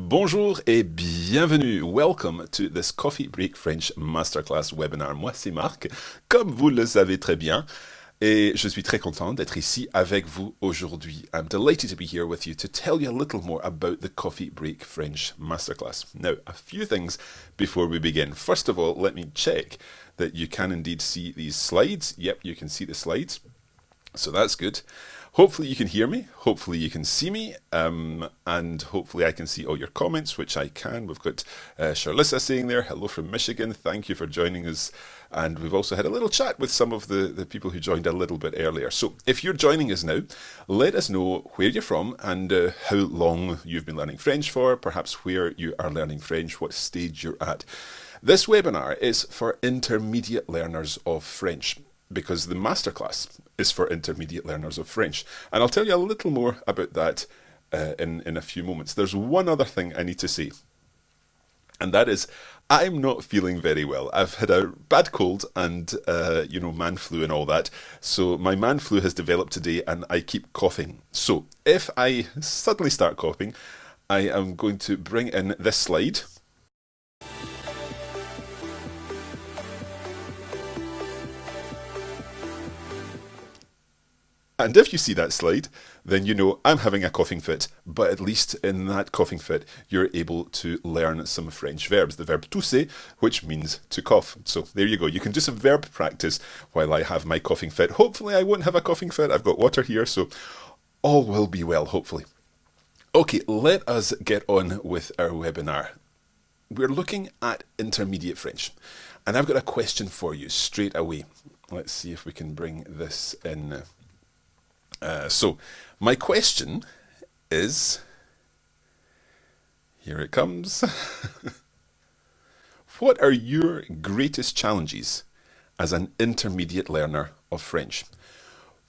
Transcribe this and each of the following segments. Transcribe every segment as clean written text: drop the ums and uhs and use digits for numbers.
Bonjour et bienvenue. Welcome to this Coffee Break French Masterclass webinar. Moi, c'est Marc, comme vous le savez très bien, et je suis très content d'être ici avec vous aujourd'hui. I'm delighted to be here with you to tell you a little more about the Coffee Break French Masterclass. Now, a few things before we begin. First of all, let me check that you can indeed see these slides. Yep, you can see the slides. So that's good. Hopefully you can hear me, hopefully you can see me, and hopefully I can see all your comments, which I can. We've got Charlissa saying there, hello from Michigan, thank you for joining us. And we've also had a little chat with some of the people who joined a little bit earlier. So if you're joining us now, let us know where you're from and how long you've been learning French for, perhaps where you are learning French, what stage you're at. This webinar is for intermediate learners of French, because the masterclass is for intermediate learners of French. And I'll tell you a little more about that in a few moments. There's one other thing I need to say, and that is I'm not feeling very well. I've had a bad cold and, man flu and all that. So my man flu has developed today and I keep coughing. So if I suddenly start coughing, I am going to bring in this slide. And if you see that slide, then you know I'm having a coughing fit, but at least in that coughing fit, you're able to learn some French verbs. The verb tousser, which means to cough. So there you go. You can do some verb practice while I have my coughing fit. Hopefully I won't have a coughing fit. I've got water here, so all will be well, hopefully. Okay, let us get on with our webinar. We're looking at intermediate French, and I've got a question for you straight away. Let's see if we can bring this in. So my question is, here it comes. What are your greatest challenges as an intermediate learner of French?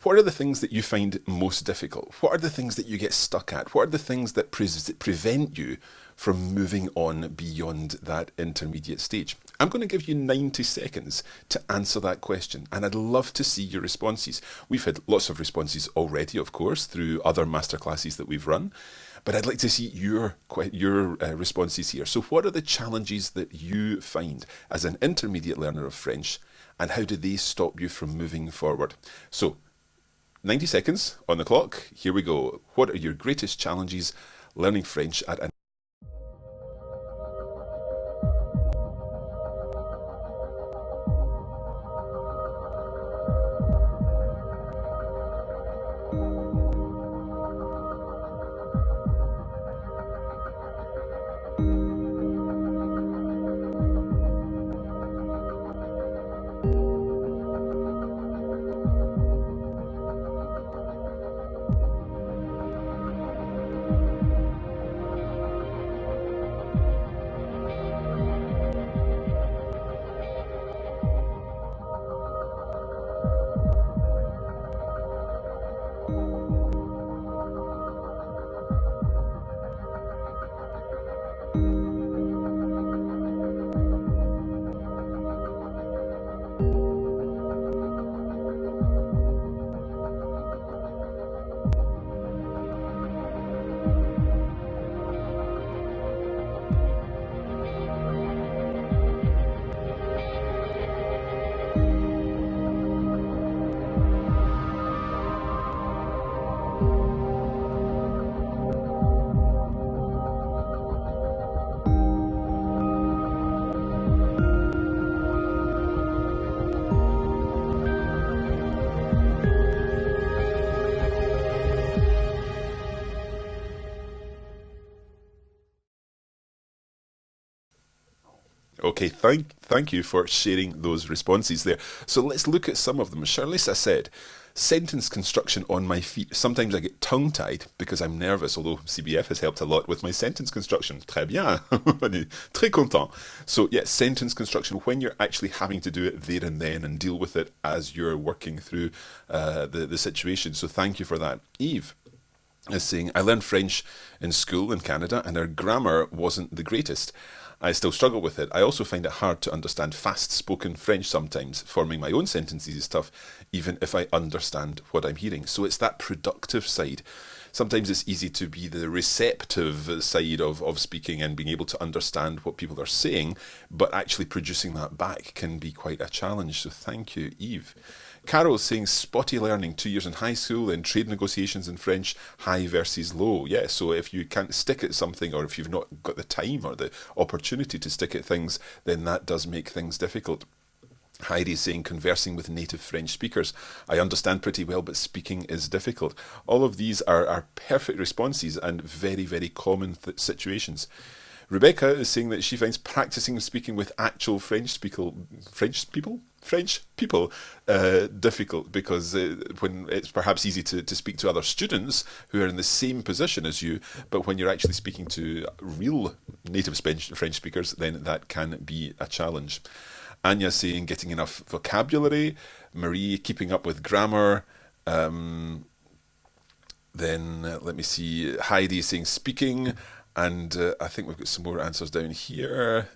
What are the things that you find most difficult? What are the things that you get stuck at? What are the things that prevent you from moving on beyond that intermediate stage? I'm going to give you 90 seconds to answer that question, and I'd love to see your responses. We've had lots of responses already, of course, through other masterclasses that we've run, but I'd like to see your responses here. So what are the challenges that you find as an intermediate learner of French, and how do they stop you from moving forward? So 90 seconds on the clock. Here we go. What are your greatest challenges learning French at an Okay, thank you for sharing those responses there. So let's look at some of them. Charlissa said, sentence construction on my feet. Sometimes I get tongue-tied because I'm nervous, although CBF has helped a lot with my sentence construction. Très bien. Très content. So yeah, sentence construction, when you're actually having to do it there and then and deal with it as you're working through the situation. So thank you for that. Eve is saying, I learned French in school in Canada and our grammar wasn't the greatest. I still struggle with it. I also find it hard to understand fast-spoken French sometimes. Forming my own sentences is tough, even if I understand what I'm hearing. So it's that productive side. sometimes it's easy to be the receptive side of speaking and being able to understand what people are saying, but actually producing that back can be quite a challenge. So thank you, Eve. Carol is saying spotty learning, 2 years in high school, and trade negotiations in French, high versus low. Yeah, so if you can't stick at something, or if you've not got the time or the opportunity to stick at things, then that does make things difficult. Heidi is saying conversing with native French speakers. I understand pretty well, but speaking is difficult. All of these are perfect responses and very, very common situations. Rebecca is saying that she finds practicing speaking with actual French people difficult, because when it's perhaps easy to speak to other students who are in the same position as you, but when you're actually speaking to real native French speakers, then that can be a challenge. Anya saying getting enough vocabulary. Marie keeping up with grammar. Then let me see. Heidi saying speaking. And I think we've got some more answers down here.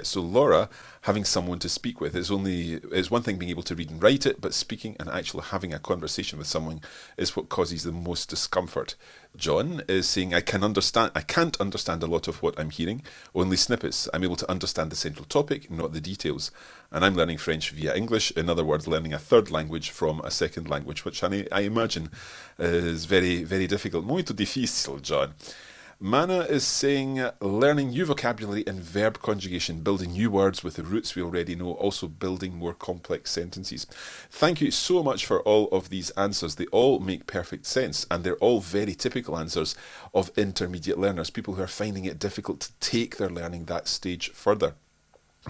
So Laura, having someone to speak with is one thing being able to read and write it, but speaking and actually having a conversation with someone is what causes the most discomfort. John is saying I can't understand a lot of what I'm hearing, only snippets. I'm able to understand the central topic, not the details. And I'm learning French via English, in other words, learning a third language from a second language, which I imagine is very, very difficult. Muito difícil, John. Mana is saying learning new vocabulary and verb conjugation, building new words with the roots we already know, also building more complex sentences. Thank you so much for all of these answers. They all make perfect sense, and they're all very typical answers of intermediate learners, people who are finding it difficult to take their learning that stage further.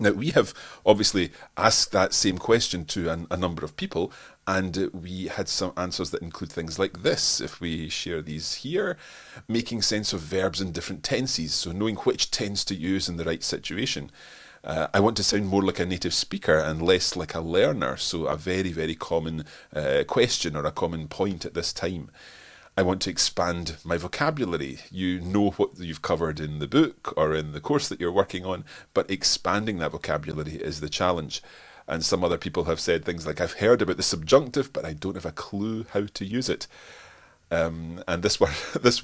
Now, we have obviously asked that same question to a number of people, and we had some answers that include things like this. If we share these here, making sense of verbs in different tenses, so knowing which tense to use in the right situation. I want to sound more like a native speaker and less like a learner, so a very, very common question or a common point at this time. I want to expand my vocabulary. You know what you've covered in the book or in the course that you're working on, but expanding that vocabulary is the challenge. And some other people have said things like, I've heard about the subjunctive, but I don't have a clue how to use it. And this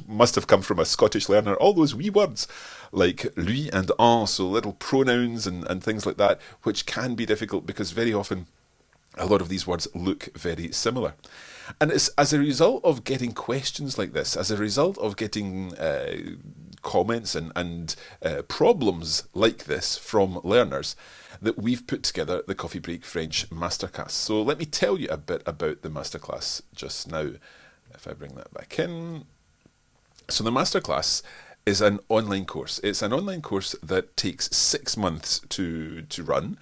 must have come from a Scottish learner. All those wee words like lui and en, so little pronouns and things like that, which can be difficult because very often a lot of these words look very similar. And it's as a result of getting questions like this, as a result of getting comments and problems like this from learners, that we've put together the Coffee Break French Masterclass. So let me tell you a bit about the Masterclass just now, if I bring that back in. So the Masterclass is an online course. It's an online course that takes 6 months to run.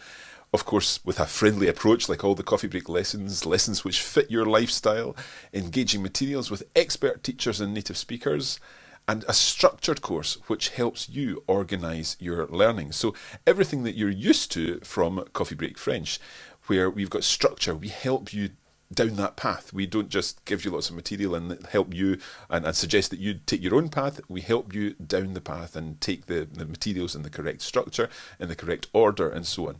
Of course, with a friendly approach, like all the Coffee Break lessons which fit your lifestyle, engaging materials with expert teachers and native speakers, and a structured course which helps you organise your learning. So everything that you're used to from Coffee Break French, where we've got structure, we help you down that path. We don't just give you lots of material and help you and suggest that you take your own path. We help you down the path and take the materials in the correct structure, in the correct order, and so on.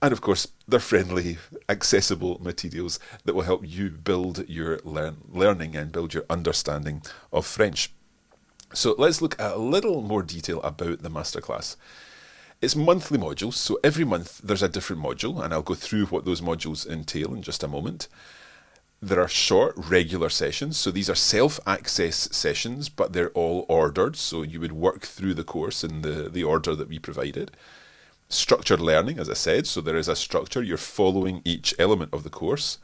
And of course, they're friendly, accessible materials that will help you build your learning and build your understanding of French. So let's look at a little more detail about the Masterclass. It's monthly modules, so every month there's a different module, and I'll go through what those modules entail in just a moment. There are short, regular sessions, so these are self-access sessions, but they're all ordered, so you would work through the course in the order that we provided. Structured learning, as I said, so there is a structure, you're following each element of the course.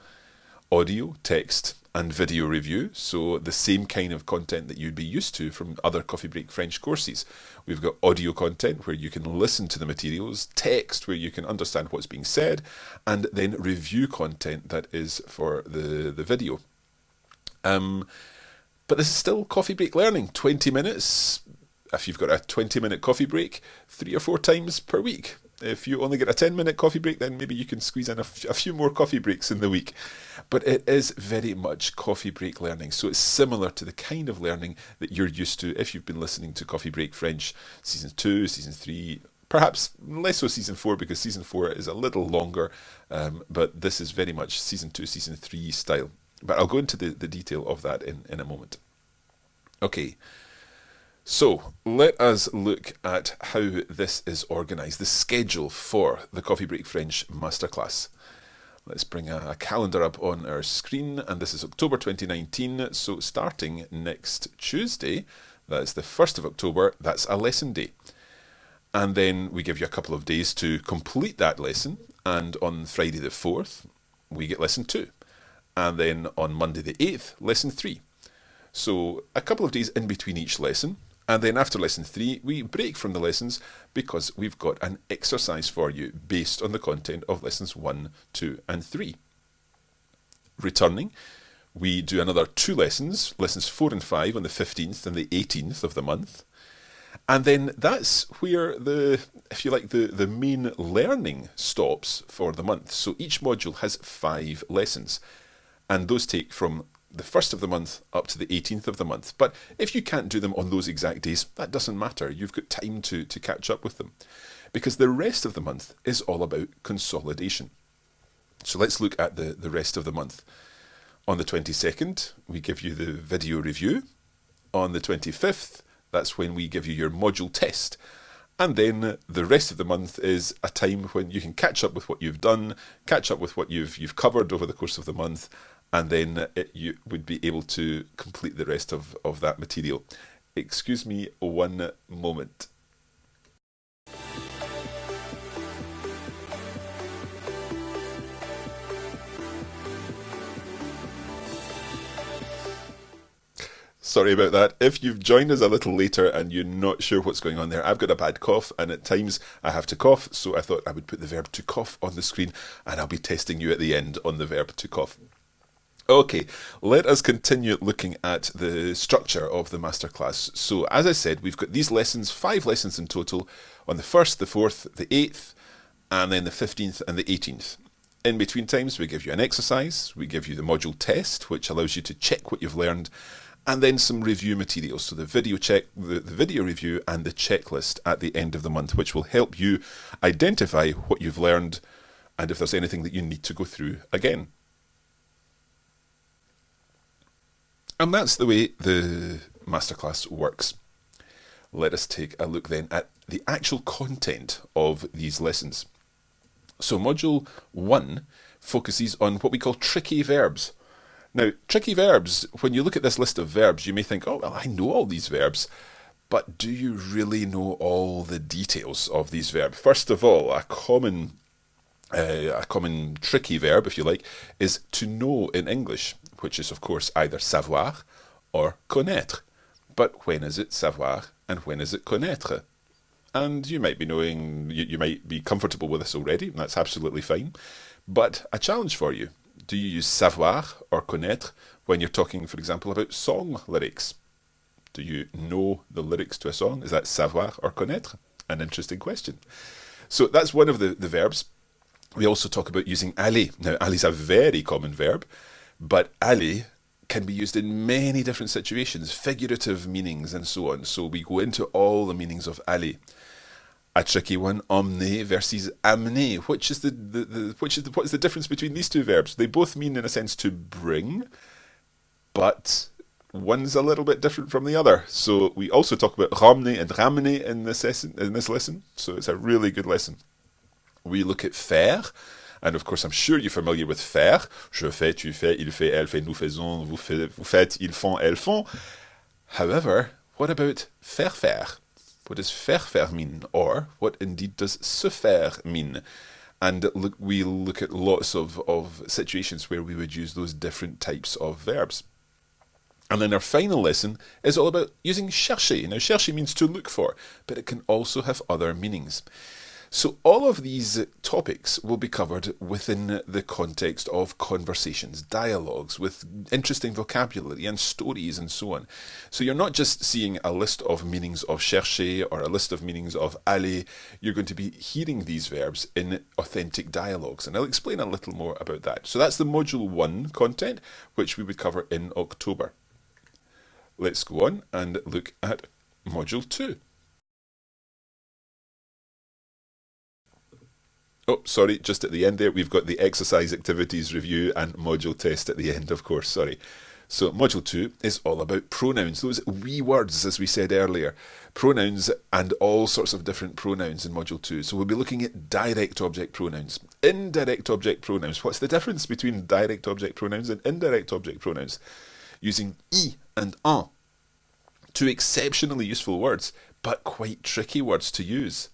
Audio, text, and video review, so the same kind of content that you'd be used to from other Coffee Break French courses. We've got audio content where you can listen to the materials, text where you can understand what's being said, and then review content that is for the video. But this is still Coffee Break learning, 20 minutes. If you've got a 20-minute coffee break, 3 or 4 times per week. If you only get a 10-minute coffee break, then maybe you can squeeze in a few more coffee breaks in the week. But it is very much coffee break learning. So it's similar to the kind of learning that you're used to if you've been listening to Coffee Break French Season 2, Season 3, perhaps less so Season 4 because Season 4 is a little longer. But this is very much Season 2, Season 3 style. But I'll go into the detail of that in a moment. Okay, so let us look at how this is organised, the schedule for the Coffee Break French Masterclass. Let's bring a calendar up on our screen, and this is October 2019, so starting next Tuesday, that's the 1st of October, that's a lesson day. And then we give you a couple of days to complete that lesson, and on Friday the 4th, we get lesson 2. And then on Monday the 8th, lesson 3. So a couple of days in between each lesson, and then after lesson 3, we break from the lessons because we've got an exercise for you based on the content of lessons 1, 2, and 3. Returning, we do another 2 lessons, lessons 4 and 5 on the 15th and the 18th of the month. And then that's where if you like, the main learning stops for the month. So each module has 5 lessons, and those take from the 1st of the month up to the 18th of the month. But if you can't do them on those exact days, that doesn't matter. You've got time to catch up with them. Because the rest of the month is all about consolidation. So let's look at the rest of the month. On the 22nd, we give you the video review. On the 25th, that's when we give you your module test. And then the rest of the month is a time when you can catch up with what you've done, catch up with what you've covered over the course of the month, and then you would be able to complete the rest of that material. Excuse me one moment. Sorry about that. If you've joined us a little later and you're not sure what's going on there, I've got a bad cough, and at times I have to cough, so I thought I would put the verb to cough on the screen, and I'll be testing you at the end on the verb to cough. Okay, let us continue looking at the structure of the masterclass. So, as I said, we've got these lessons, 5 lessons in total, on the 1st, the 4th, the 8th, and then the 15th and the 18th. In between times, we give you an exercise, we give you the module test, which allows you to check what you've learned, and then some review materials, so the video check, the video review, and the checklist at the end of the month, which will help you identify what you've learned and if there's anything that you need to go through again. And that's the way the masterclass works. Let us take a look then at the actual content of these lessons. So module 1 focuses on what we call tricky verbs. Now, tricky verbs, when you look at this list of verbs, you may think, oh, well, I know all these verbs, but do you really know all the details of these verbs? First of all, a common tricky verb, if you like, is to know in English, which is, of course, either savoir or connaître. But when is it savoir and when is it connaître? And you might be knowing, you might be comfortable with this already, and that's absolutely fine. But a challenge for you. Do you use savoir or connaître when you're talking, for example, about song lyrics? Do you know the lyrics to a song? Is that savoir or connaître? An interesting question. So that's one of the verbs. We also talk about using aller. Now, aller is a very common verb, but aller can be used in many different situations, figurative meanings and so on. So we go into all the meanings of aller. A tricky one, emmener versus amener. What's the difference between these two verbs? They both mean, in a sense, to bring, but one's a little bit different from the other. So we also talk about ramener and ramener in this lesson. So it's a really good lesson. We look at faire, and of course I'm sure you're familiar with faire. Je fais, tu fais, il fait, elle fait, nous faisons, vous faites, ils font, elles font. However, what about faire? What does faire mean? Or what indeed does se faire mean? And we look at lots of situations where we would use those different types of verbs. And then our final lesson is all about using chercher. Now, chercher means to look for, but it can also have other meanings. So all of these topics will be covered within the context of conversations, dialogues, with interesting vocabulary and stories and so on. So you're not just seeing a list of meanings of chercher or a list of meanings of aller. You're going to be hearing these verbs in authentic dialogues, and I'll explain a little more about that. So that's the Module 1 content, which we would cover in October. Let's go on and look at Module 2. Oh, sorry, just at the end there, we've got the exercise activities review and module test at the end, of course, sorry. So Module 2 is all about pronouns, those wee words, as we said earlier. Pronouns and all sorts of different pronouns in Module 2. So we'll be looking at direct object pronouns, indirect object pronouns. What's the difference between direct object pronouns and indirect object pronouns? Using I and en. Two exceptionally useful words, but quite tricky words to use.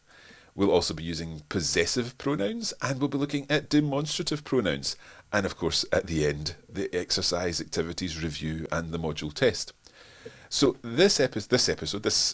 We'll also be using possessive pronouns, and we'll be looking at demonstrative pronouns. And of course, at the end, the exercise, activities, review, and the module test. So this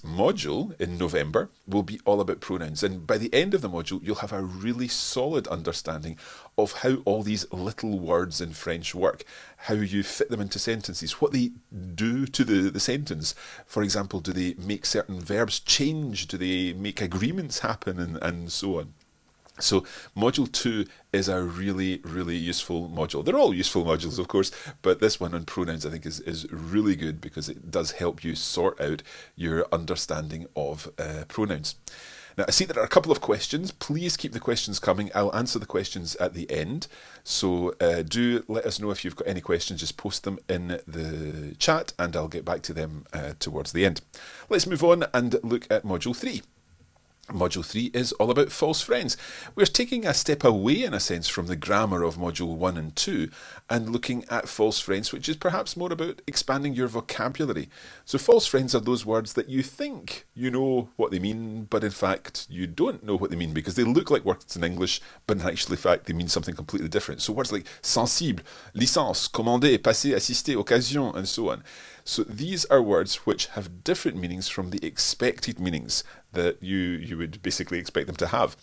module in November will be all about pronouns. And by the end of the module, you'll have a really solid understanding of how all these little words in French work, how you fit them into sentences, what they do to the sentence. For example, do they make certain verbs change? Do they make agreements happen? And so on. So Module 2 is a really, really useful module. They're all useful modules, of course, but this one on pronouns I think is really good because it does help you sort out your understanding of pronouns. Now, I see there are a couple of questions. Please keep the questions coming. I'll answer the questions at the end. So do let us know if you've got any questions. Just post them in the chat and I'll get back to them towards the end. Let's move on and look at Module 3. Module 3 is all about false friends. We're taking a step away, in a sense, from the grammar of Module 1 and 2 and looking at false friends, which is perhaps more about expanding your vocabulary. So false friends are those words that you think you know what they mean, but in fact you don't know what they mean because they look like words in English, but in actual fact they mean something completely different. So words like sensible, licence, commander, passer, assister, occasion, and so on. So these are words which have different meanings from the expected meanings that you would basically expect them to have.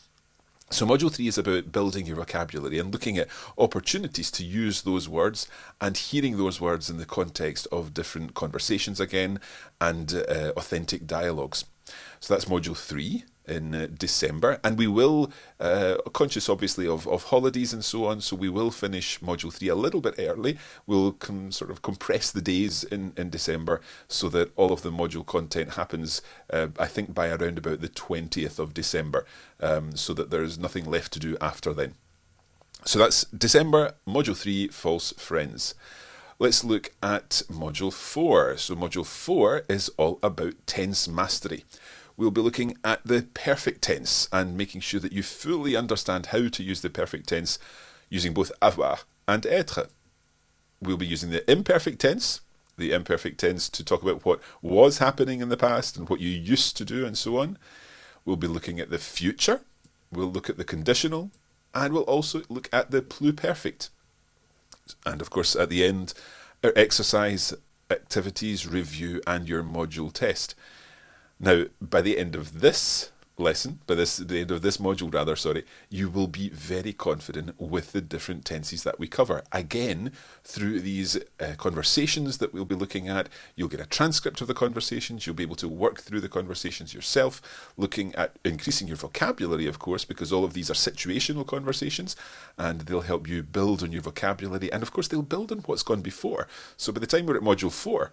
So Module 3 is about building your vocabulary and looking at opportunities to use those words and hearing those words in the context of different conversations again and authentic dialogues. So that's Module 3 in December, and we will, conscious obviously of holidays and so on, so we will finish Module 3 a little bit early. We'll sort of compress the days in December so that all of the module content happens, I think, by around about the 20th of December, so that there's nothing left to do after then. So that's December, Module 3, False Friends. Let's look at Module 4. So Module 4 is all about tense mastery. We'll be looking at the perfect tense and making sure that you fully understand how to use the perfect tense using both avoir and être. We'll be using the imperfect tense to talk about what was happening in the past and what you used to do and so on. We'll be looking at the future. We'll look at the conditional, and we'll also look at the pluperfect. And of course, at the end, our exercise, activities, review, and your module test. Now, by the end of this lesson, the end of this module rather, you will be very confident with the different tenses that we cover. Again, through these conversations that we'll be looking at, you'll get a transcript of the conversations, you'll be able to work through the conversations yourself, looking at increasing your vocabulary, of course, because all of these are situational conversations, and they'll help you build on your vocabulary, and of course they'll build on what's gone before. So by the time we're at Module 4,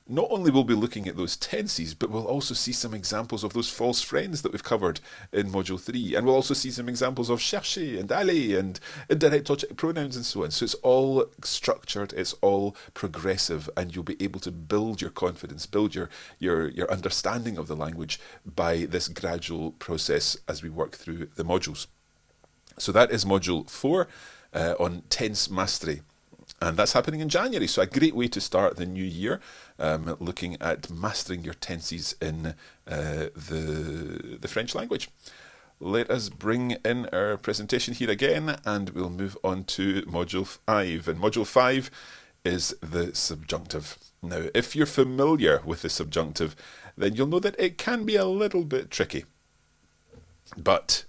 not only will we be looking at those tenses, but we'll also see some examples of those false friends that we've covered in Module 3. And we'll also see some examples of chercher and aller and indirect object pronouns and so on. So it's all structured, it's all progressive, and you'll be able to build your confidence, build your understanding of the language by this gradual process as we work through the modules. So that is Module 4 on tense mastery. And that's happening in January, so a great way to start the new year, looking at mastering your tenses in the French language. Let us bring in our presentation here again, and we'll move on to Module 5. And Module 5 is the subjunctive. Now, if you're familiar with the subjunctive, then you'll know that it can be a little bit tricky. But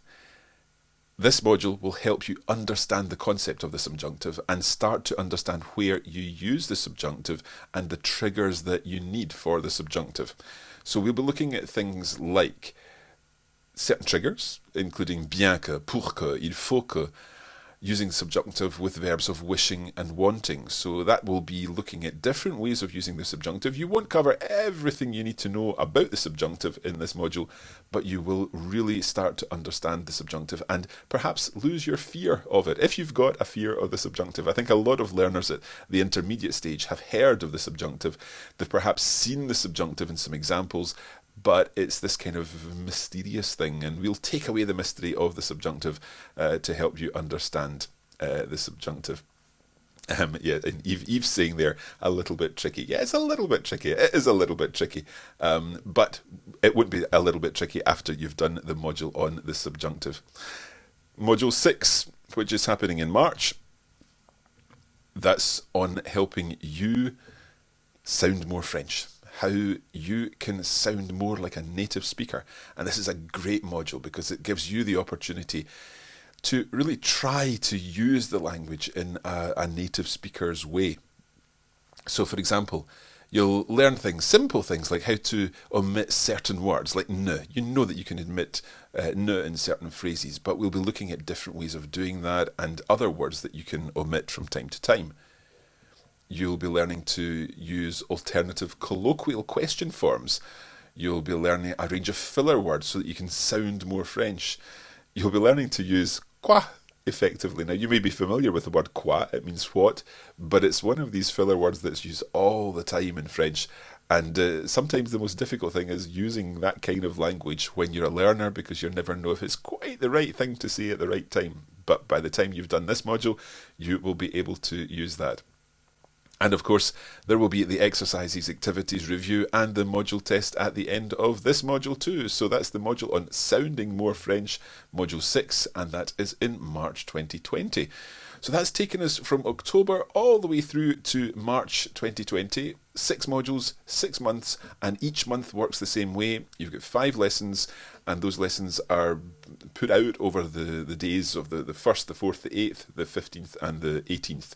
this module will help you understand the concept of the subjunctive and start to understand where you use the subjunctive and the triggers that you need for the subjunctive. So we'll be looking at things like certain triggers, including bien que, pour que, il faut que, using subjunctive with verbs of wishing and wanting. So that will be looking at different ways of using the subjunctive. You won't cover everything you need to know about the subjunctive in this module, but you will really start to understand the subjunctive and perhaps lose your fear of it. If you've got a fear of the subjunctive, I think a lot of learners at the intermediate stage have heard of the subjunctive. They've perhaps seen the subjunctive in some examples, but it's this kind of mysterious thing, and we'll take away the mystery of the subjunctive to help you understand the subjunctive. Yeah, and Eve's saying there, a little bit tricky. Yeah, it's a little bit tricky. It is a little bit tricky. But it would be a little bit tricky after you've done the module on the subjunctive. Module 6, which is happening in March, that's on helping you sound more French. How you can sound more like a native speaker. And this is a great module because it gives you the opportunity to really try to use the language in a native speaker's way. So, for example, you'll learn things, simple things like how to omit certain words, like ne. You know that you can omit ne in certain phrases, but we'll be looking at different ways of doing that and other words that you can omit from time to time. You'll be learning to use alternative colloquial question forms. You'll be learning a range of filler words so that you can sound more French. You'll be learning to use quoi effectively. Now, you may be familiar with the word quoi, it means what, but it's one of these filler words that's used all the time in French. And sometimes the most difficult thing is using that kind of language when you're a learner, because you never know if it's quite the right thing to say at the right time. But by the time you've done this module, you will be able to use that. And of course, there will be the exercises, activities, review, and the module test at the end of this module too. So that's the module on sounding more French, module 6, and that is in March 2020. So that's taken us from October all the way through to March 2020. 6 modules, 6 months, and each month works the same way. You've got 5 lessons, and those lessons are put out over the days of the 1st, the 4th, the 8th, the 15th, and the 18th.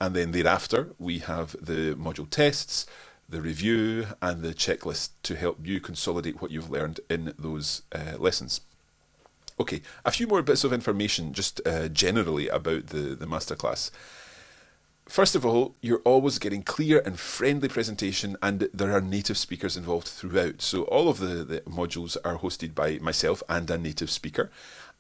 And then thereafter, we have the module tests, the review, and the checklist to help you consolidate what you've learned in those lessons. Okay, a few more bits of information just generally about the masterclass. First of all, you're always getting clear and friendly presentation, and there are native speakers involved throughout. So all of the modules are hosted by myself and a native speaker.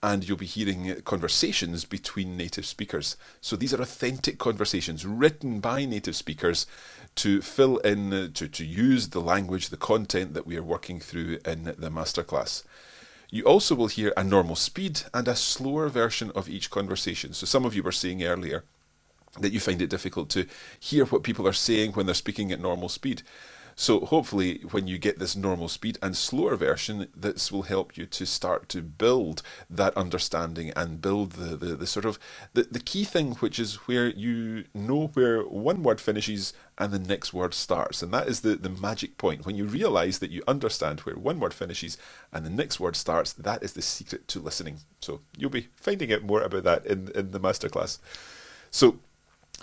And you'll be hearing conversations between native speakers. So these are authentic conversations written by native speakers to fill in, to use the language, the content that we are working through in the masterclass. You also will hear a normal speed and a slower version of each conversation. So some of you were saying earlier that you find it difficult to hear what people are saying when they're speaking at normal speed. So hopefully when you get this normal speed and slower version, this will help you to start to build that understanding and build the sort of the key thing, which is where you know where one word finishes and the next word starts. And that is the magic point. When you realize that you understand where one word finishes and the next word starts, that is the secret to listening. So you'll be finding out more about that in the masterclass. So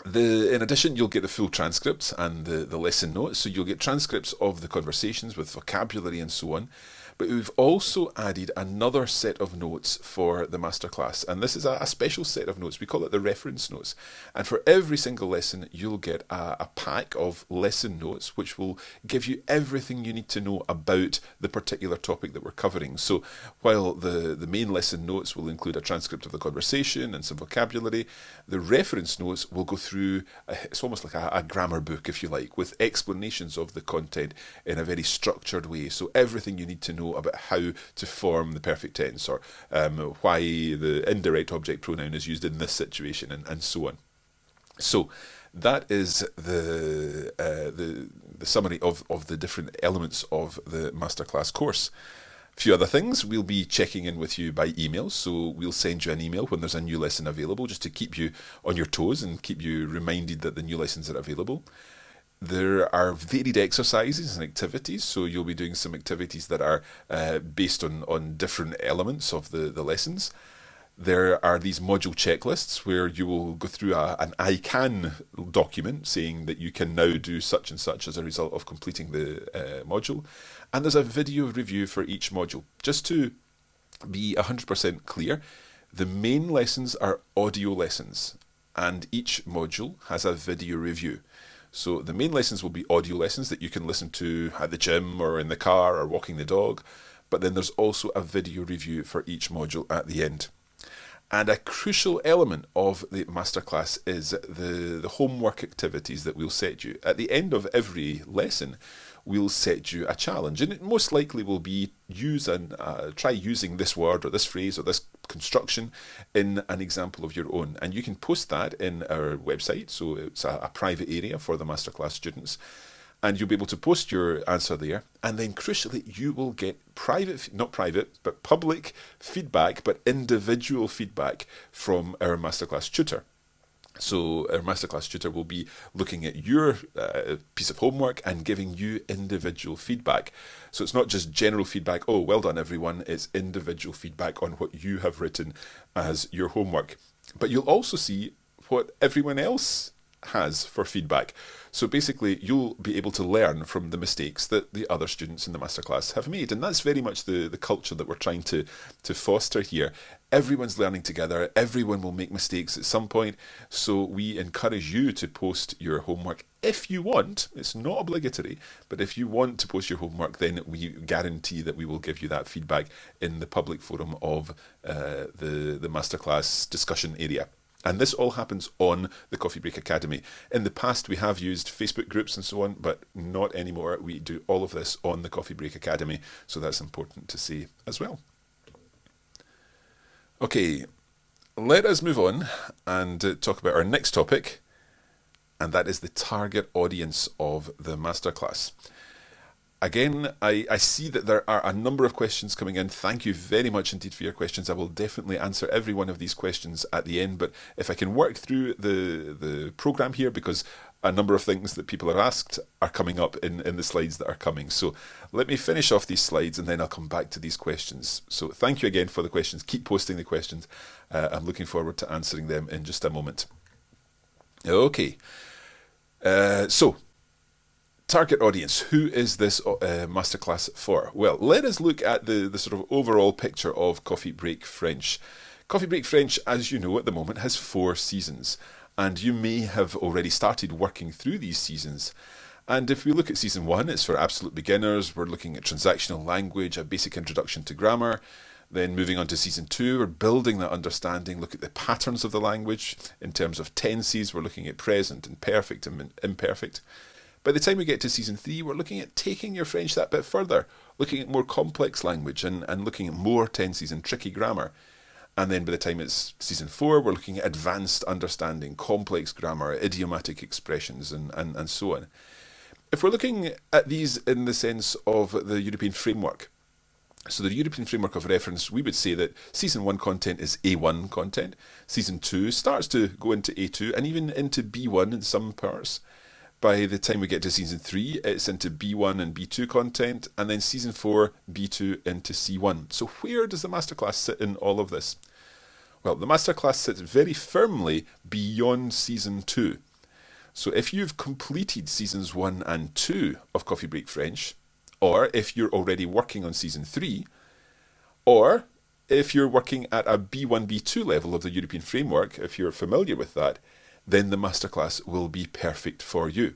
in addition, you'll get the full transcripts and the lesson notes. So you'll get transcripts of the conversations with vocabulary and so on. But we've also added another set of notes for the masterclass. And this is a special set of notes. We call it the reference notes. And for every single lesson, you'll get a pack of lesson notes, which will give you everything you need to know about the particular topic that we're covering. So while the main lesson notes will include a transcript of the conversation and some vocabulary, the reference notes will go through, it's almost like a grammar book, if you like, with explanations of the content in a very structured way. So everything you need to know about how to form the perfect tense, or why the indirect object pronoun is used in this situation, and so on. So that is the summary of the different elements of the masterclass course. A few other things, we'll be checking in with you by email, so we'll send you an email when there's a new lesson available, just to keep you on your toes and keep you reminded that the new lessons are available. There are varied exercises and activities, so you'll be doing some activities that are based on different elements of the lessons. There are these module checklists where you will go through an I can document saying that you can now do such and such as a result of completing the module. And there's a video review for each module. Just to be 100% clear, The main lessons are audio lessons, and each module has a video review. So the main lessons will be audio lessons that you can listen to at the gym or in the car or walking the dog, but then there's also a video review for each module at the end. And a crucial element of the masterclass is the homework activities that we'll set you. At the end of every lesson, we'll set you a challenge, and it most likely will be try using this word or this phrase or this construction in an example of your own. And you can post that in our website, so it's a private area for the masterclass students. And you'll be able to post your answer there. And then crucially, you will get public feedback, but individual feedback from our masterclass tutor. So our masterclass tutor will be looking at your piece of homework and giving you individual feedback. So it's not just general feedback, oh, well done everyone, it's individual feedback on what you have written as your homework. But you'll also see what everyone else has for feedback. So basically, you'll be able to learn from the mistakes that the other students in the masterclass have made. And that's very much the culture that we're trying to foster here. Everyone's learning together. Everyone will make mistakes at some point. So we encourage you to post your homework if you want. It's not obligatory, but if you want to post your homework, then we guarantee that we will give you that feedback in the public forum of the masterclass discussion area. And this all happens on the Coffee Break Academy. In the past, we have used Facebook groups and so on, but not anymore. We do all of this on the Coffee Break Academy, so that's important to say as well. Okay, let us move on and talk about our next topic, and that is the target audience of the masterclass. Again, I see that there are a number of questions coming in. Thank you very much indeed for your questions. I will definitely answer every one of these questions at the end, but if I can work through the program here, because a number of things that people are asked are coming up in the slides that are coming. So let me finish off these slides and then I'll come back to these questions. So thank you again for the questions. Keep posting the questions. I'm looking forward to answering them in just a moment. Okay, so target audience. Who is this masterclass for? Well, let us look at the sort of overall picture of Coffee Break French. Coffee Break French, as you know, at the moment has 4 seasons, and you may have already started working through these seasons. And if we look at season 1, it's for absolute beginners. We're looking at transactional language, a basic introduction to grammar. Then moving on to season 2, we're building that understanding, look at the patterns of the language. In terms of tenses, we're looking at present and perfect and imperfect. By the time we get to season 3, we're looking at taking your French that bit further, looking at more complex language and looking at more tenses and tricky grammar. And then by the time it's season 4, we're looking at advanced understanding, complex grammar, idiomatic expressions, and so on. If we're looking at these in the sense of the European framework, so the European framework of reference, we would say that season 1 content is A1 content, season 2 starts to go into A2 and even into B1 in some parts. By the time we get to season 3, it's into B1 and B2 content, and then season 4, B2 into C1. So where does the masterclass sit in all of this? Well, the masterclass sits very firmly beyond season 2. So if you've completed seasons 1 and 2 of Coffee Break French, or if you're already working on season 3, or if you're working at a B1, B2 level of the European framework, if you're familiar with that, then the masterclass will be perfect for you.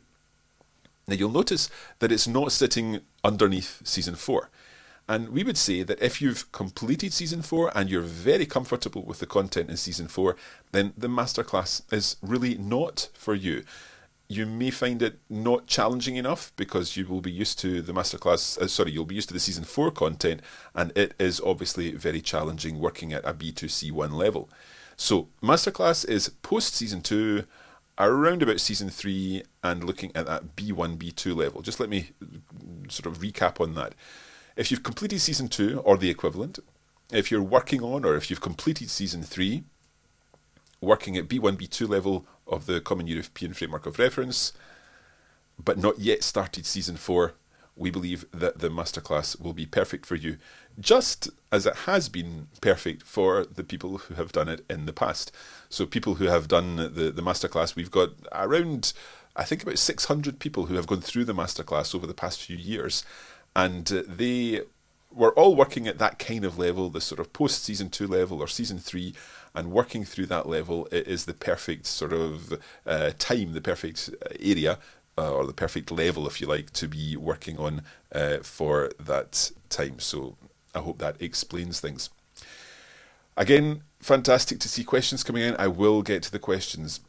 Now you'll notice that it's not sitting underneath season 4. And we would say that if you've completed season 4 and you're very comfortable with the content in season 4, then the masterclass is really not for you. You may find it not challenging enough because you will be used to the masterclass, you'll be used to the season 4 content, and it is obviously very challenging working at a B2C1 level. So masterclass is post season 2, around about season 3, and looking at that B1, B2 level. Just let me sort of recap on that. If you've completed season 2 or the equivalent, if you're working on or if you've completed season 3, working at B1, B2 level of the Common European Framework of Reference, but not yet started season 4, we believe that the masterclass will be perfect for you, just as it has been perfect for the people who have done it in the past. So people who have done the masterclass, we've got around, I think about 600 people who have gone through the masterclass over the past few years, and they we're all working at that kind of level, the sort of post season 2 level or season 3, and working through that level, it is the perfect sort of time, the perfect area, or the perfect level, if you like, to be working on for that time. So I hope that explains things. Again, fantastic to see questions coming in. I will get to the questions.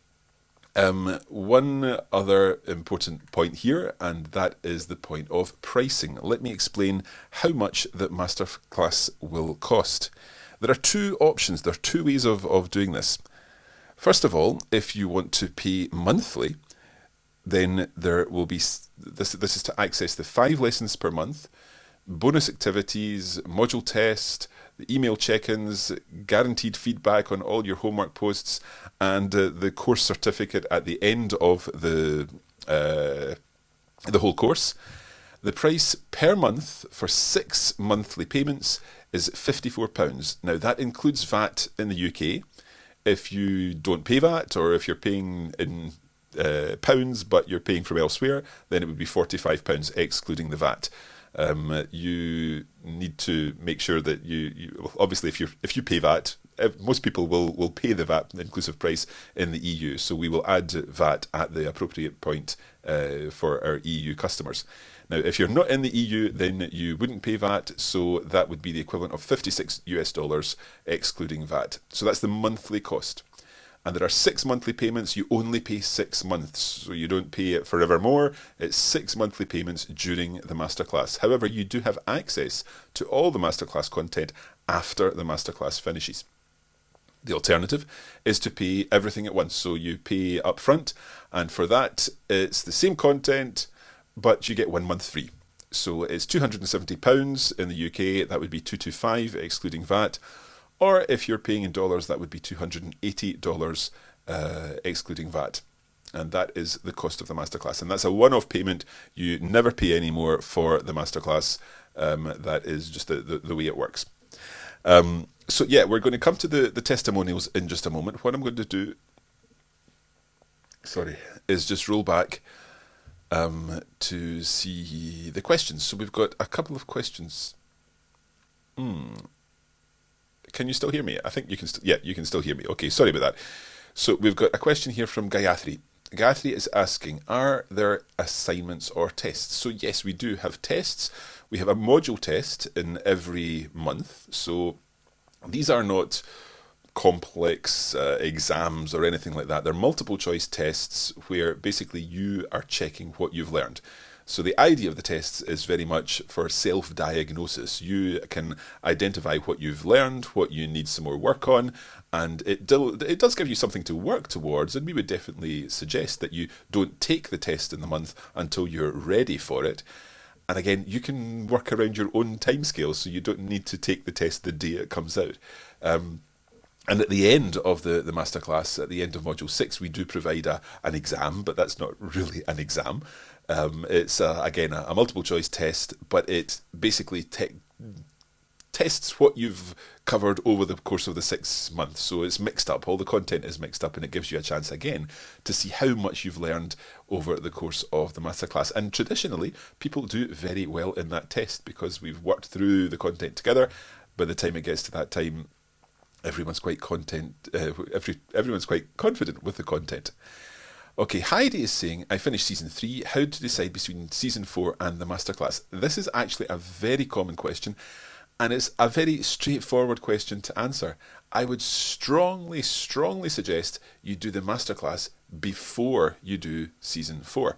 One other important point here, and that is the point of pricing. Let me explain how much the Masterclass will cost. There are two options, there are two ways of doing this. First of all, if you want to pay monthly, then there will be, this is to access the 5 lessons per month, bonus activities, module test, the email check-ins, guaranteed feedback on all your homework posts, and the course certificate at the end of the whole course. The price per month for 6 monthly payments is £54. Now that includes VAT in the UK. If you don't pay VAT, or if you're paying in pounds but you're paying from elsewhere, then it would be £45 excluding the VAT. You need to make sure that you obviously if you pay VAT, most people will pay the VAT inclusive price in the EU. So we will add VAT at the appropriate point for our EU customers. Now, if you're not in the EU, then you wouldn't pay VAT, so that would be the equivalent of $56 excluding VAT. So that's the monthly cost. And there are 6 monthly payments. You only pay 6 months, so you don't pay it forevermore. It's 6 monthly payments during the Masterclass. However, you do have access to all the Masterclass content after the Masterclass finishes. The alternative is to pay everything at once. So you pay up front, and for that, it's the same content, but you get 1 month free. So it's £270 in the UK. That would be $225 excluding VAT. Or if you're paying in dollars, that would be $280 excluding VAT. And that is the cost of the Masterclass. And that's a one-off payment. You never pay any more for the Masterclass. That is just the way it works. So yeah, we're going to come to the testimonials in just a moment. What I'm going to do, is just roll back to see the questions. So we've got a couple of questions. Can you still hear me? I think you can. You can still hear me. Okay, sorry about that. So we've got a question here from Gayatri. Gayatri is asking, are there assignments or tests? So yes, we do have tests. We have a module test in every month. So these are not complex exams or anything like that. They're multiple choice tests where basically you are checking what you've learned. So the idea of the tests is very much for self-diagnosis. You can identify what you've learned, what you need some more work on, and it does give you something to work towards, and we would definitely suggest that you don't take the test in the month until you're ready for it. And again, you can work around your own timescales, so you don't need to take the test the day it comes out. And at the end of the Masterclass, at the end of Module 6, we do provide an exam, but that's not really an exam. It's, again, a multiple choice test, but it basically tests what you've covered over the course of the 6 months. So it's mixed up, all the content is mixed up, and it gives you a chance again to see how much you've learned over the course of the Masterclass. And traditionally, people do very well in that test because we've worked through the content together. By the time it gets to that time, everyone's quite everyone's quite confident with the content. Okay, Heidi is saying, I finished Season 3. How to decide between Season 4 and the Masterclass? This is actually a very common question, and it's a very straightforward question to answer. I would strongly suggest you do the Masterclass before you do Season 4.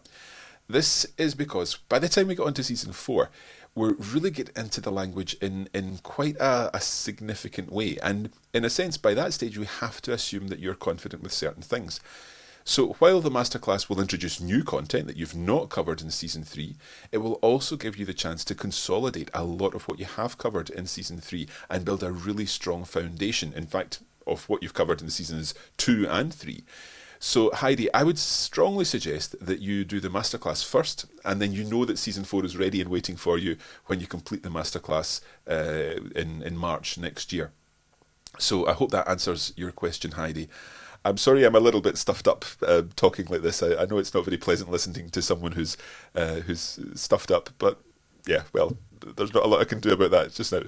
This is because by the time we get onto Season 4, we're really getting into the language in quite a significant way. And in a sense, by that stage, we have to assume that you're confident with certain things. So while the Masterclass will introduce new content that you've not covered in Season 3, it will also give you the chance to consolidate a lot of what you have covered in Season 3 and build a really strong foundation, in fact, of what you've covered in Seasons 2 and 3. So Heidi, I would strongly suggest that you do the Masterclass first, and then you know that Season 4 is ready and waiting for you when you complete the Masterclass in March next year. So I hope that answers your question, Heidi. I'm sorry I'm a little bit stuffed up talking like this. I know it's not very pleasant listening to someone who's stuffed up, but Yeah, well, there's not a lot I can do about that just now.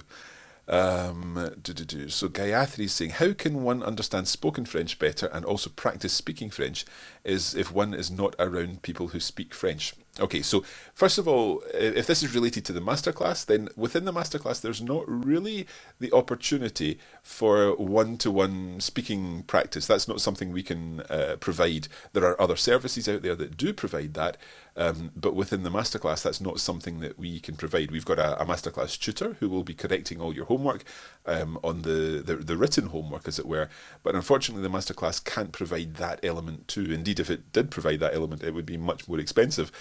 So Gayatri is saying, how can one understand spoken French better and also practice speaking French is if one is not around people who speak French? Okay, so first of all, if this is related to the masterclass, then within the masterclass, there's not really the opportunity for one-to-one speaking practice. That's not something we can provide. There are other services out there that do provide that, but within the masterclass, that's not something that we can provide. We've got a masterclass tutor who will be correcting all your homework on the written homework, as it were. But unfortunately, the masterclass can't provide that element too. Indeed, if it did provide that element, it would be much more expensive.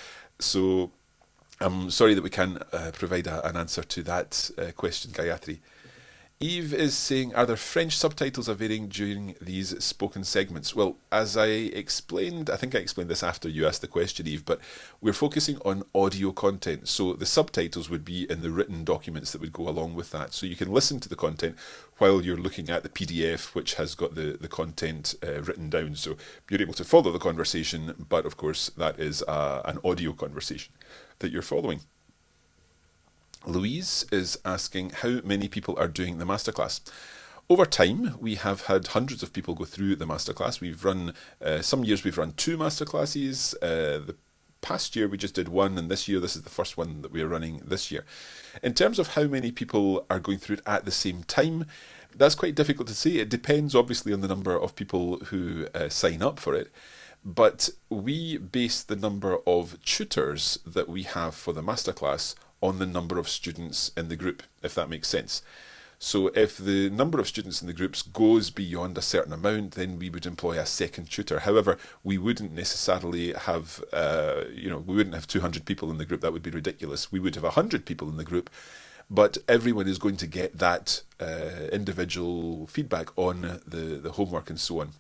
So I'm sorry that we can't provide an answer to that question, Gayatri. Eve is saying, are there French subtitles available during these spoken segments? Well, as I explained, I think I explained this after you asked the question, Eve, but we're focusing on audio content. So the subtitles would be in the written documents that would go along with that. So you can listen to the content while you're looking at the PDF, which has got the content written down. So you're able to follow the conversation, but of course that is an audio conversation that you're following. Louise is asking how many people are doing the masterclass. Over time, we have had hundreds of people go through the masterclass. We've run, some years we've run 2 masterclasses. The past year we just did 1, and this year this is the first one that we're running this year. In terms of how many people are going through it at the same time, that's quite difficult to say. It depends obviously on the number of people who sign up for it. But we base the number of tutors that we have for the masterclass on the number of students in the group, if that makes sense. So if the number of students in the groups goes beyond a certain amount, then we would employ a second tutor. However, we wouldn't necessarily have, we wouldn't have 200 people in the group. That would be ridiculous. We would have 100 people in the group, but everyone is going to get that individual feedback on the homework and so on.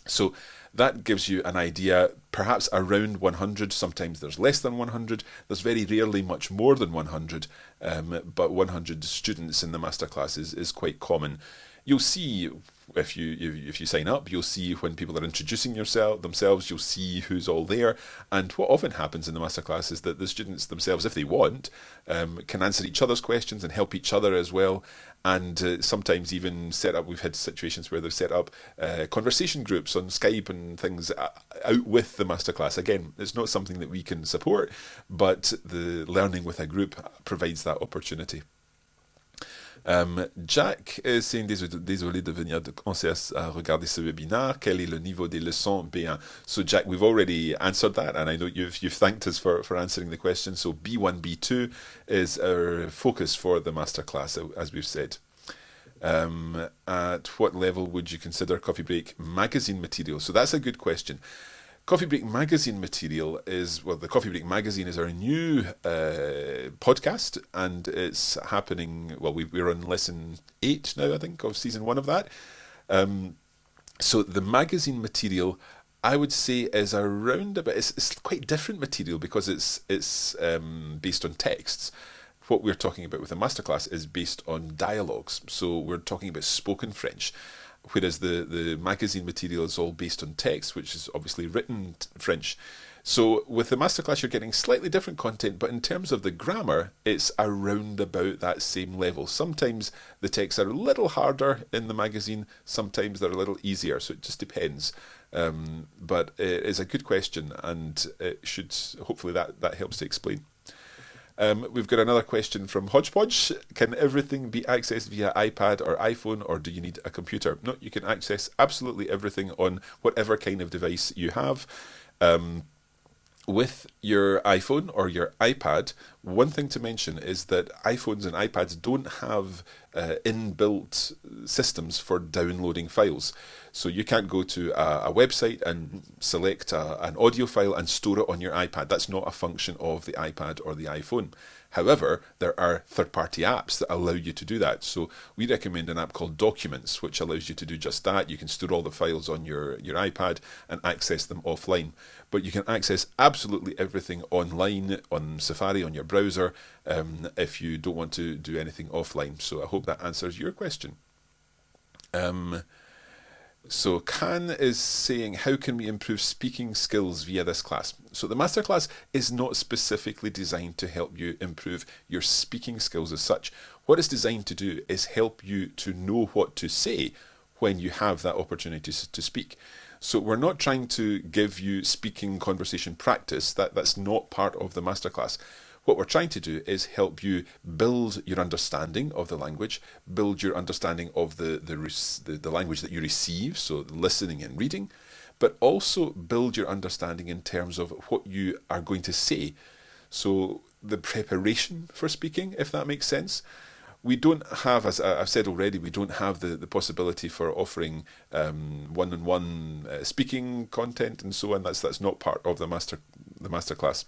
So that gives you an idea, perhaps around 100. Sometimes there's less than 100. There's very rarely much more than 100, but 100 students in the masterclass is quite common. You'll see if you sign up, you'll see when people are introducing themselves, you'll see who's all there. And what often happens in the masterclass is that the students themselves, if they want, can answer each other's questions and help each other as well. And sometimes even we've had situations where they've set up conversation groups on Skype and things out with the masterclass. Again, it's not something that we can support, but the learning with a group provides that opportunity. Jack is saying, désolé de venir commencer à regarder ce webinaire. Quel est le niveau des leçons B1? So Jack, we've already answered that, and I know you've thanked us for answering the question. So B1, B2 is our focus for the masterclass, as we've said. At what level would you consider Coffee Break magazine material? So that's a good question. Coffee Break Magazine material the Coffee Break Magazine is our new podcast, and it's happening, we're on lesson 8 now, I think, of season 1 of that. So the magazine material, I would say, is around about, it's quite different material because it's based on texts. What we're talking about with the masterclass is based on dialogues. So we're talking about spoken French, whereas the magazine material is all based on text, which is obviously written French. So with the masterclass, you're getting slightly different content, but in terms of the grammar, it's around about that same level. Sometimes the texts are a little harder in the magazine, sometimes they're a little easier, so it just depends. But it is a good question, and it should, hopefully that helps to explain. We've got another question from Hodgepodge. Can everything be accessed via iPad or iPhone, or do you need a computer? No, you can access absolutely everything on whatever kind of device you have. With your iPhone or your iPad, one thing to mention is that iPhones and iPads don't have inbuilt systems for downloading files. So you can't go to a website and select an audio file and store it on your iPad. That's not a function of the iPad or the iPhone. However, there are third-party apps that allow you to do that. So we recommend an app called Documents, which allows you to do just that. You can store all the files on your iPad and access them offline. But you can access absolutely everything online, on Safari, on your browser, if you don't want to do anything offline. So I hope that answers your question. So Can is saying, how can we improve speaking skills via this class? So the masterclass is not specifically designed to help you improve your speaking skills as such. What it's designed to do is help you to know what to say when you have that opportunity to speak. So we're not trying to give you speaking conversation practice. That's not part of the masterclass. What we're trying to do is help you build your understanding of the language, build your understanding of the language that you receive, so listening and reading, but also build your understanding in terms of what you are going to say. So the preparation for speaking, if that makes sense. We don't have, as I've said already, we don't have the possibility for offering one-on-one speaking content and so on. That's not part of the masterclass.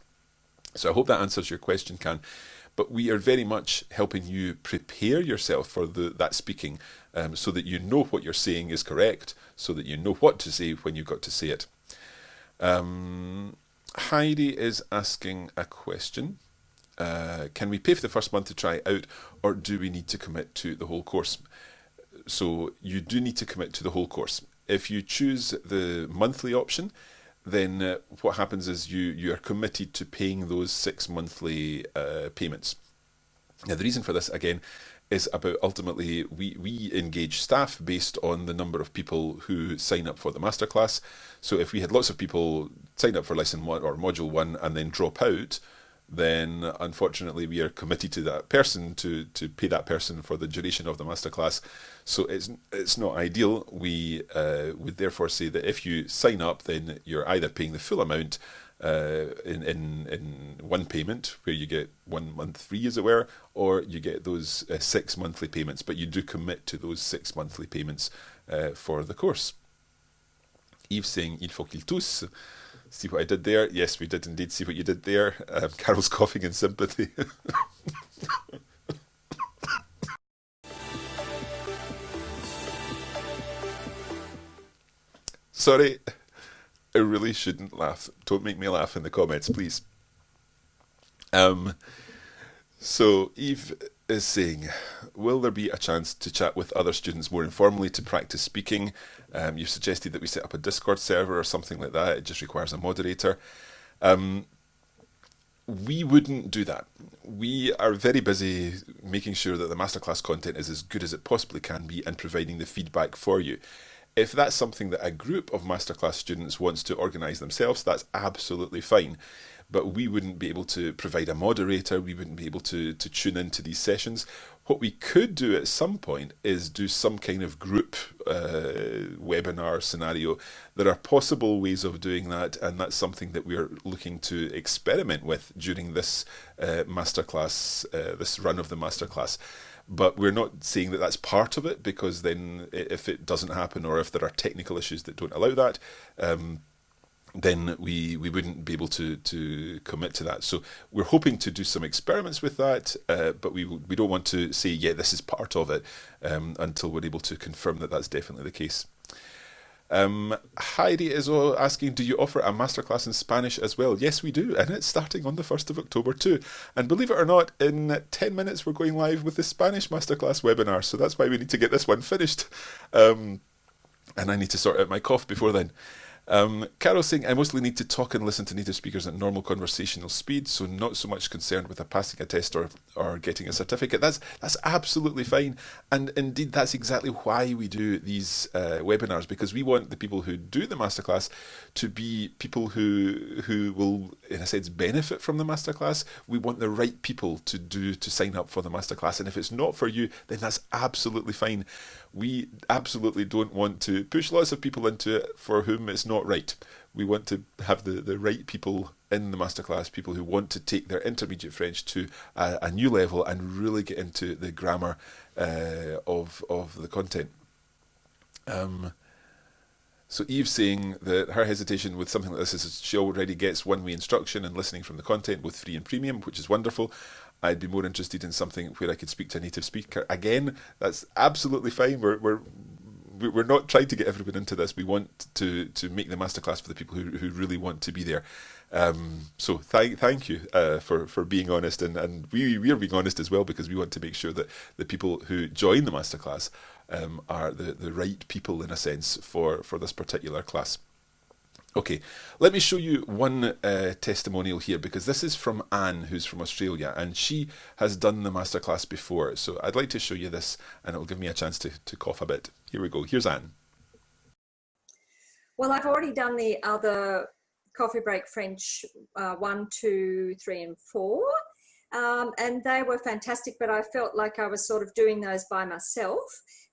So I hope that answers your question, Can. But we are very much helping you prepare yourself for that speaking, so that you know what you're saying is correct, so that you know what to say when you've got to say it. Heidi is asking a question. Can we pay for the first month to try it out, or do we need to commit to the whole course? So you do need to commit to the whole course. If you choose the monthly option, then what happens is you are committed to paying those 6 monthly payments. Now, the reason for this, again, is about ultimately we engage staff based on the number of people who sign up for the masterclass. So if we had lots of people sign up for lesson 1 or module 1 and then drop out, then unfortunately we are committed to that person to pay that person for the duration of the masterclass. So it's not ideal. We would therefore say that if you sign up, then you're either paying the full amount in one payment, where you get 1 month free, as it were, or you get those 6 monthly payments. But you do commit to those 6 monthly payments for the course. Yves saying il faut qu'ils tous. See what I did there? Yes, we did indeed see what you did there. Karos coughing in sympathy. Sorry, I really shouldn't laugh. Don't make me laugh in the comments, please. Um, so Eve is saying, will there be a chance to chat with other students more informally to practice speaking? You've suggested that we set up a Discord server or something like that. It just requires a moderator. Um, we wouldn't do that. We are very busy making sure that the masterclass content is as good as it possibly can be and providing the feedback for you. If that's something that a group of masterclass students wants to organise themselves, that's absolutely fine. But we wouldn't be able to provide a moderator, we wouldn't be able to tune into these sessions. What we could do at some point is do some kind of group webinar scenario. There are possible ways of doing that, and that's something that we're looking to experiment with during this masterclass, this run of the masterclass. But we're not saying that that's part of it, because then if it doesn't happen, or if there are technical issues that don't allow that, then we wouldn't be able to commit to that. So we're hoping to do some experiments with that, but we don't want to say, yeah, this is part of it, until we're able to confirm that that's definitely the case. Heidi is asking, do you offer a masterclass in Spanish as well? Yes, we do, and it's starting on the 1st of October too. And believe it or not, in 10 minutes we're going live with the Spanish masterclass webinar, so that's why we need to get this one finished. And I need to sort out my cough before then. Carol saying, I mostly need to talk and listen to native speakers at normal conversational speed, so not so much concerned with passing a test or getting a certificate. That's absolutely fine, and indeed that's exactly why we do these webinars, because we want the people who do the masterclass to be people who will, in a sense, benefit from the masterclass. We want the right people to sign up for the masterclass, and if it's not for you, then that's absolutely fine. We absolutely don't want to push lots of people into it for whom it's not right. We want to have the right people in the masterclass, people who want to take their intermediate French to a new level and really get into the grammar of the content. So Eve saying that her hesitation with something like this is she already gets one-way instruction and listening from the content, both free and premium, which is wonderful. I'd be more interested in something where I could speak to a native speaker. Again, that's absolutely fine. We're not trying to get everyone into this. We want to make the masterclass for the people who really want to be there. So thank you for being honest, and we are being honest as well, because we want to make sure that the people who join the masterclass are the right people, in a sense, for this particular class. Okay, let me show you one testimonial here, because this is from Anne, who's from Australia, and she has done the masterclass before. So I'd like to show you this, and it will give me a chance to cough a bit. Here we go. Here's Anne. Well, I've already done the other Coffee Break French 1, 2, 3, and 4. And they were fantastic, but I felt like I was sort of doing those by myself.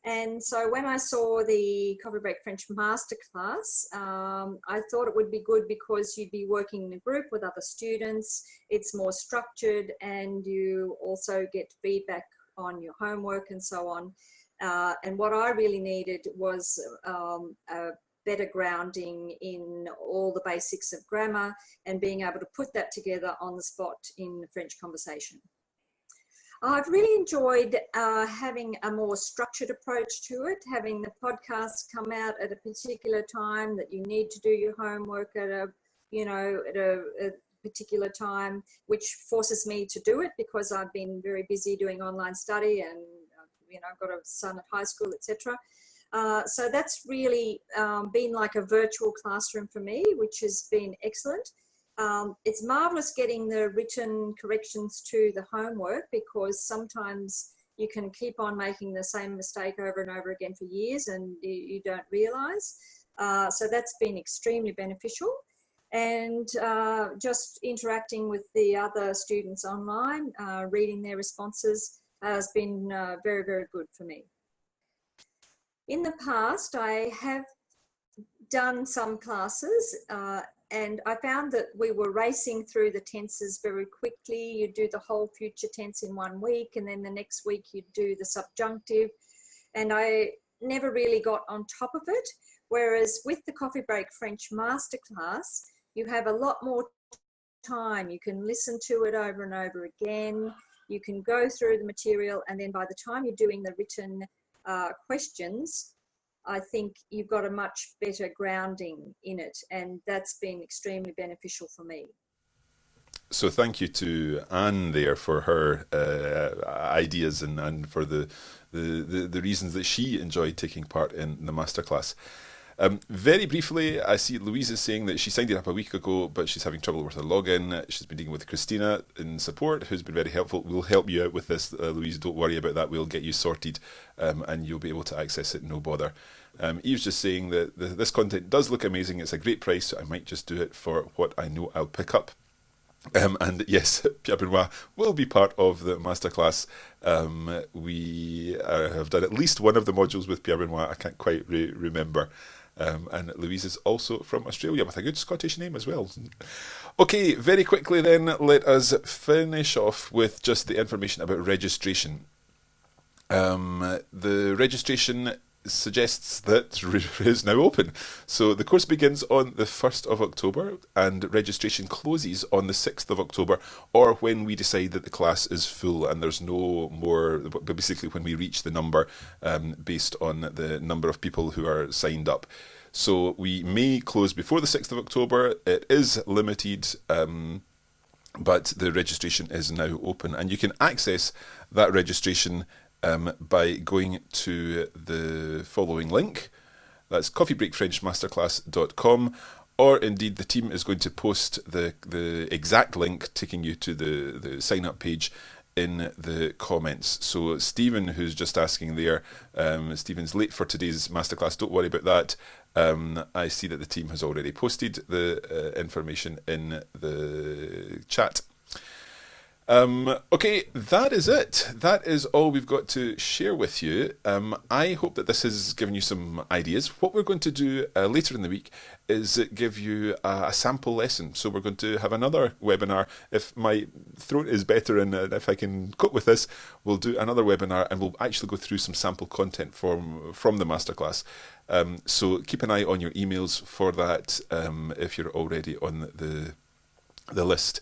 And so when I saw the Coffee Break French Masterclass, I thought it would be good because you'd be working in a group with other students. It's more structured, and you also get feedback on your homework and so on. And what I really needed was a better grounding in all the basics of grammar and being able to put that together on the spot in French conversation. I've really enjoyed having a more structured approach to it, having the podcasts come out at a particular time that you need to do your homework at a particular time, which forces me to do it because I've been very busy doing online study and I've got a son at high school, etc. So that's really been like a virtual classroom for me, which has been excellent. It's marvelous getting the written corrections to the homework, because sometimes you can keep on making the same mistake over and over again for years and you don't realize. So that's been extremely beneficial. And just interacting with the other students online, reading their responses has been very, very good for me. In the past, I have done some classes and I found that we were racing through the tenses very quickly. You do the whole future tense in 1 week, and then the next week you do the subjunctive, and I never really got on top of it. Whereas with the Coffee Break French Masterclass, you have a lot more time. You can listen to it over and over again. You can go through the material, and then by the time you're doing the written questions, I think you've got a much better grounding in it, and that's been extremely beneficial for me. So thank you to Anne there for her ideas and for the reasons that she enjoyed taking part in the masterclass. Very briefly, I see Louise is saying that she signed it up a week ago, but she's having trouble with her login. She's been dealing with Christina in support, who's been very helpful. We'll help you out with this, Louise. Don't worry about that. We'll get you sorted, and you'll be able to access it, no bother. Eve's just saying that this content does look amazing. It's a great price, so I might just do it for what I know I'll pick up. And yes, Pierre Benoit will be part of the masterclass. We have done at least one of the modules with Pierre Benoit. I can't quite remember. And Louise is also from Australia with a good Scottish name as well. Okay, very quickly then, let us finish off with just the information about registration. The registration suggests that is now open. So the course begins on the 1st of October and registration closes on the 6th of October, or when we decide that the class is full and there's no more, basically when we reach the number based on the number of people who are signed up. So we may close before the 6th of October. It is limited, but the registration is now open, and you can access that registration by going to the following link. That's coffeebreakfrenchmasterclass.com, or indeed the team is going to post the exact link taking you to the sign up page in the comments. So Stephen, who's just asking there, Stephen's late for today's masterclass. Don't worry about that. I see that the team has already posted the information in the chat. Okay, that is it. That is all we've got to share with you. I hope that this has given you some ideas. What we're going to do later in the week is give you a sample lesson. So we're going to have another webinar. If my throat is better and if I can cope with this, we'll do another webinar and we'll actually go through some sample content from the masterclass. So keep an eye on your emails for that if you're already on the list.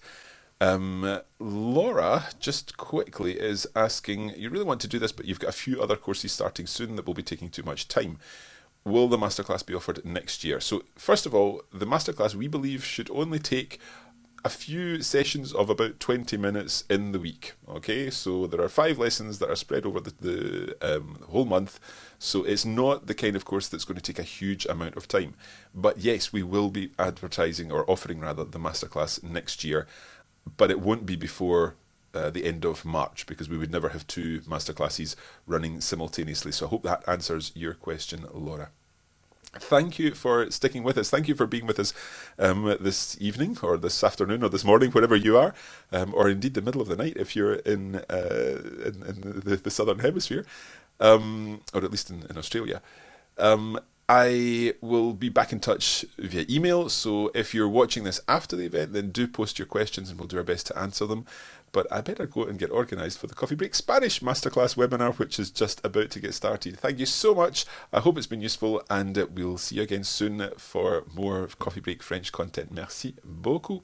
Laura, just quickly, is asking, you really want to do this, but you've got a few other courses starting soon that will be taking too much time. Will the masterclass be offered next year? So first of all, the masterclass we believe should only take a few sessions of about 20 minutes in the week. Okay, so there are 5 lessons that are spread over the whole month. So it's not the kind of course that's going to take a huge amount of time. But yes, we will be advertising or offering rather the masterclass next year, but it won't be before the end of March because we would never have 2 masterclasses running simultaneously. So I hope that answers your question, Laura. Thank you for sticking with us. Thank you for being with us this evening or this afternoon or this morning, wherever you are, or indeed the middle of the night if you're in the southern hemisphere, or at least in Australia. I will be back in touch via email, so if you're watching this after the event, then do post your questions and we'll do our best to answer them. But I better go and get organised for the Coffee Break Spanish Masterclass webinar, which is just about to get started. Thank you so much. I hope it's been useful, and we'll see you again soon for more Coffee Break French content. Merci beaucoup.